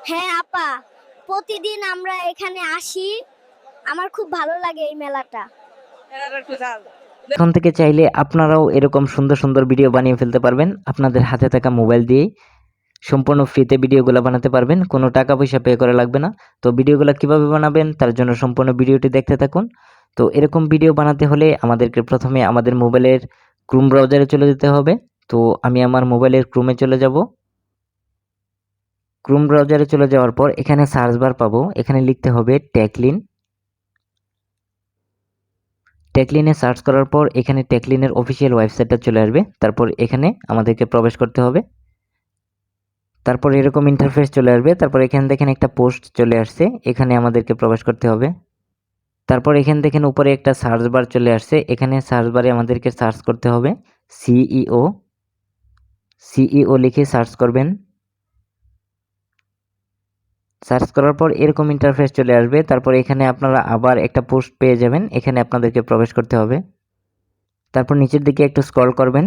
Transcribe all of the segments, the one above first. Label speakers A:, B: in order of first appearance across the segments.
A: হ্যাঁ আপা, প্রতিদিন আমরা এখানে আসি, আমার খুব ভালো লাগে এই মেলাটা।
B: এখন থেকে চাইলে আপনারাও এরকম সুন্দর সুন্দর ভিডিও বানিয়ে ফেলতে পারবেন আপনাদের হাতে থাকা মোবাইল দিয়েই। সম্পূর্ণ ফ্রিতে ভিডিওগুলো বানাতে পারবেন, কোনো টাকা পয়সা পে করা লাগবে না। তো ভিডিওগুলো কিভাবে বানাবেন তার জন্য সম্পূর্ণ ভিডিওটি দেখতে থাকুন। তো এরকম ভিডিও বানাতে হলে আমাদেরকে প্রথমে আমাদের মোবাইলের ক্রোম ব্রাউজারে চলে যেতে হবে। তো আমি আমার মোবাইলের ক্রোমে চলে যাব। ক্রোম ব্রাউজারে চলে যাওয়ার পর এখানে সার্চ বার পাবো, এখানে লিখতে হবে টেকলিন। টেকলিনে সার্চ করার পর এখানে টেকলিনের অফিসিয়াল ওয়েবসাইটটা চলে আসবে। তারপর এখানে আমাদেরকে প্রবেশ করতে হবে। তারপর এরকম ইন্টারফেস চলে আসবে। তারপর এখানে দেখেন একটা পোস্ট চলে আসছে, এখানে আমাদেরকে প্রবেশ করতে হবে। তারপর এখানে দেখেন উপরে একটা সার্চ বার চলে আসছে, এখানে সার্চ বারে আমাদেরকে সার্চ করতে হবে সিইও। সিইও লিখে সার্চ করবেন। সার্চ করার পর এরকম ইন্টারফেস চলে আসবে। তারপর এখানে আপনারা আবার একটা পোস্ট পেয়ে যাবেন, এখানে আপনাদেরকে প্রবেশ করতে হবে। তারপর নিচের দিকে একটু স্ক্রল করবেন।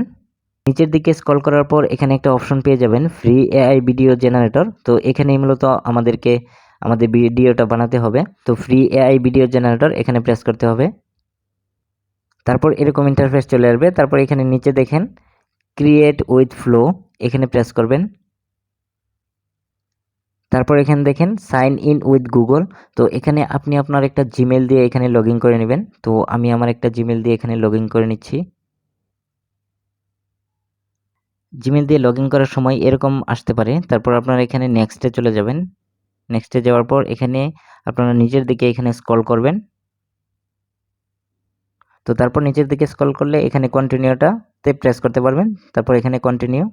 B: নিচের দিকে স্ক্রল করার পর এখানে একটা অপশন পেয়ে যাবেন ফ্রি এআই ভিডিও জেনারেটর। তো এখানেই মূলত আমাদেরকে আমাদের ভিডিওটা বানাতে হবে। তো ফ্রি এআই ভিডিও জেনারেটর এখানে প্রেস করতে হবে। তারপর এরকম ইন্টারফেস চলে আসবে। তারপর এখানে নিচে দেখেন ক্রিয়েট উইথ ফ্লো, এখানে প্রেস করবেন। তারপর এখানে দেখেন সাইন ইন উইথ গুগল। তো এখানে আপনি আপনার একটা জিমেল দিয়ে এখানে লগ ইন করে নেবেন। তো আমি আমার একটা জিমেল দিয়ে এখানে লগ ইন করে নিচ্ছি। জিমেল দিয়ে লগ ইন করার সময় এরকম আসতে পারে। তারপর আপনারা এখানে নেক্সটে চলে যাবেন। নেক্সটে যাওয়ার পর এখানে আপনারা নিচের দিকে এখানে স্ক্রল করবেন। তো তারপর নিচের দিকে স্ক্রল করলে এখানে কন্টিনিউটাতে প্রেস করতে পারবেন। তারপর এখানে কন্টিনিউ।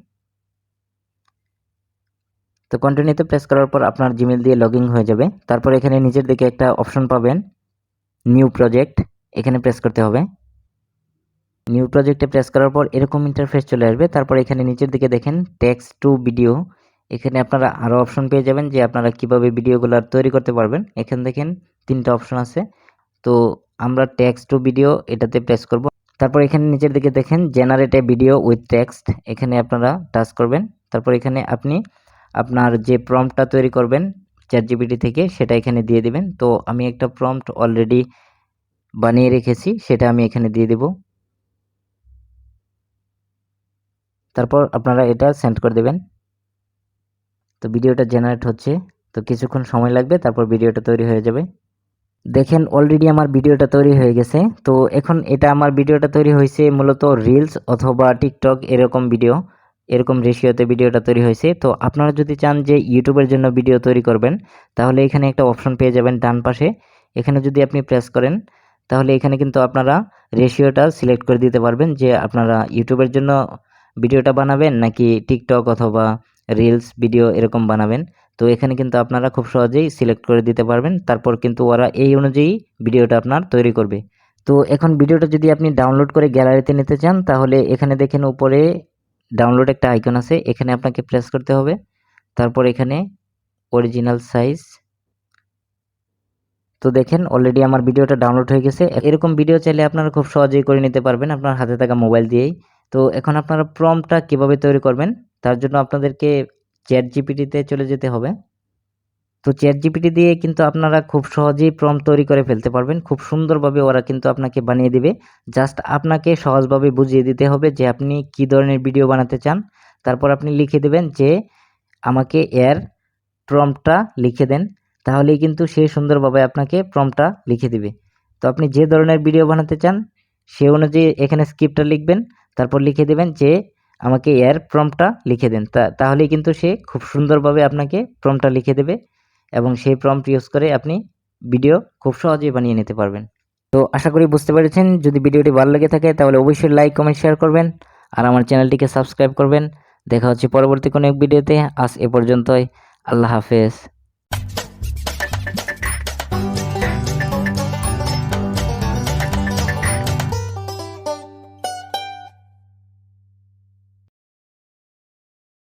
B: তো কন্টিনিউতে প্রেস করার পর আপনার জিমেল দিয়ে লগ ইন হয়ে যাবে। তারপর এখানে নিচের দিকে একটা অপশন পাবেন নিউ প্রজেক্ট, এখানে প্রেস করতে হবে। নিউ প্রজেক্টে প্রেস করার পর এরকম ইন্টারফেস চলে আসবে। তারপর এখানে নিচের দিকে দেখেন টেক্সট টু ভিডিও, এখানে আপনারা আরও অপশন পেয়ে যাবেন যে আপনারা কিভাবে ভিডিওগুলো তৈরি করতে পারবেন। এখানে দেখেন 3টা অপশন আছে। তো আমরা টেক্সট টু ভিডিও এটাতে প্রেস করব। তারপর এখানে নিচের দিকে দেখেন generate A video with text, এখানে আপনারা টাচ করবেন। তারপর এখানে আপনি আপনার যে প্রম্পটটা তৈরি করবেন চ্যাটজিপিটি থেকে সেটা এখানে দিয়ে দিবেন। তো আমি একটা প্রম্পট অলরেডি বানিয়ে রেখেছি, সেটা আমি এখানে দিয়ে দেব। তারপর আপনারা এটা সেন্ড করে দেবেন। তো ভিডিওটা জেনারেট হচ্ছে, তো কিছুক্ষণ সময় লাগবে, তারপর ভিডিওটা তৈরি হয়ে যাবে। দেখেন অলরেডি আমার ভিডিওটা তৈরি হয়ে গেছে। তো এখন এটা আমার ভিডিওটা তৈরি হয়েছে মূলত রিলস অথবা টিকটক এরকম ভিডিও, এরকম রেশিওতে ভিডিওটা তৈরি হয়েছে। তো আপনারা যদি চান যে ইউটিউবের জন্য ভিডিও তৈরি করবেন তাহলে এখানে একটা অপশন পেয়ে যাবেন ডান পাশে, এখানে যদি আপনি প্রেস করেন তাহলে এখানে কিন্তু আপনারা রেশিওটা সিলেক্ট করে দিতে পারবেন যে আপনারা ইউটিউবের জন্য ভিডিওটা বানাবেন নাকি টিকটক অথবা রিলস ভিডিও এরকম বানাবেন। তো এখানে কিন্তু আপনারা খুব সহজেই সিলেক্ট করে দিতে পারবেন। তারপর কিন্তু ওরা এই অনুযায়ী ভিডিওটা আপনার তৈরি করবে। তো এখন ভিডিওটা যদি আপনি ডাউনলোড করে গ্যালারিতে নিতে চান তাহলে এখানে দেখেন উপরে ডাউনলোড একটা আইকন আছে, এখানে আপনাকে প্রেস করতে হবে। তারপর এখানে অরিজিনাল সাইজ। তো দেখেন অলরেডি আমার ভিডিওটা ডাউনলোড হয়ে গেছে। এরকম ভিডিও চাইলে আপনারা খুব সহজেই করে নিতে পারবেন আপনার হাতে থাকা মোবাইল দিয়েই। তো এখন আপনারা প্রম্পটটা কিভাবে তৈরি করবেন তার জন্য আপনাদেরকে চ্যাটজিপিটিতে চলে যেতে হবে। তো চ্যাটজিপিটি দিয়ে কিন্তু আপনারা খুব সহজেই প্রম্পট তৈরি করে ফেলতে পারবেন, খুব সুন্দরভাবে ওরা কিন্তু আপনাকে বানিয়ে দিবে। জাস্ট আপনাকে সহজভাবে বুঝিয়ে দিতে হবে যে আপনি কি ধরনের ভিডিও বানাতে চান। তারপর আপনি লিখে দেবেন যে আমাকে এর প্রম্পটটা লিখে দেন, তাহলেই কিন্তু সে সুন্দরভাবে আপনাকে প্রম্পটটা লিখে দিবে। তো আপনি যে ধরনের ভিডিও বানাতে চান সে অনুযায়ী এখানে স্ক্রিপ্টটা লিখবেন, তারপর লিখে দেবেন যে আমাকে এর প্রম্পটটা লিখে দেন। তাহলেই কিন্তু সে খুব সুন্দরভাবে আপনাকে প্রম্পটটা লিখে দেবে এবং সেই প্রম্পট ইউজ করে আপনি ভিডিও খুব সহজেই বানিয়ে নিতে পারবেন। তো আশা করি বুঝতে পেরেছেন। যদি ভিডিওটি ভালো লেগে থাকে তাহলে অবশ্যই লাইক কমেন্ট শেয়ার করবেন আর আমার চ্যানেলটিকে সাবস্ক্রাইব করবেন। দেখা হচ্ছে পরবর্তী কোনো এক ভিডিওতে। আজ এ পর্যন্তই। আল্লাহ হাফেজ।